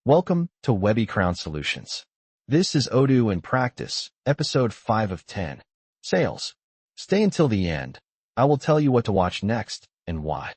Welcome to WebbyCrown Solutions. This is Odoo in Practice, episode 5 of 10. Sales. Stay until the end. I will tell you what to watch next and why.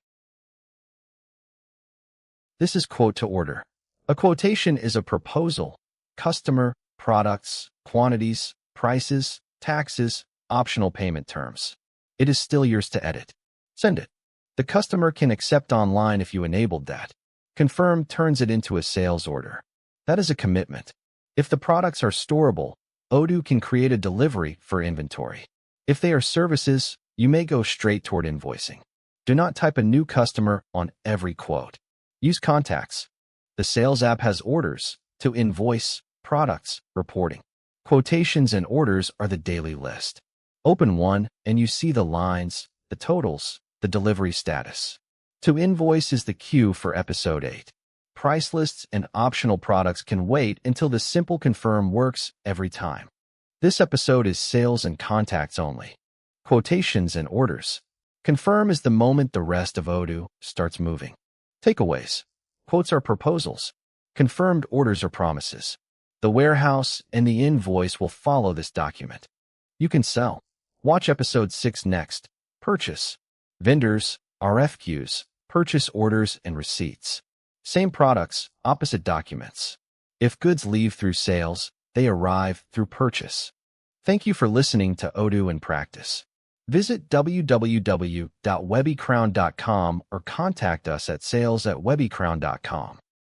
This is quote to order. A quotation is a proposal, customer, products, quantities, prices, taxes, optional payment terms. It is still yours to edit. Send it. The customer can accept online if you enabled that. Confirm turns it into a sales order. That is a commitment. If the products are storable, Odoo can create a delivery for inventory. If they are services, you may go straight toward invoicing. Do not type a new customer on every quote. Use contacts. The sales app has orders to invoice, products, reporting. Quotations and orders are the daily list. Open one and you see the lines, the totals, the delivery status. To invoice is the cue for episode 8. Price lists and optional products can wait until the simple confirm works every time. This episode is sales and contacts only. Quotations and orders. Confirm is the moment the rest of Odoo starts moving. Takeaways. Quotes are proposals. Confirmed orders are promises. The warehouse and the invoice will follow this document. You can sell. Watch episode 6 next. Purchase. Vendors, RFQs, purchase orders and receipts. Same products, opposite documents. If goods leave through sales, they arrive through purchase. Thank you for listening to Odoo in Practice. Visit www.webbycrown.com or contact us at sales@webbycrown.com.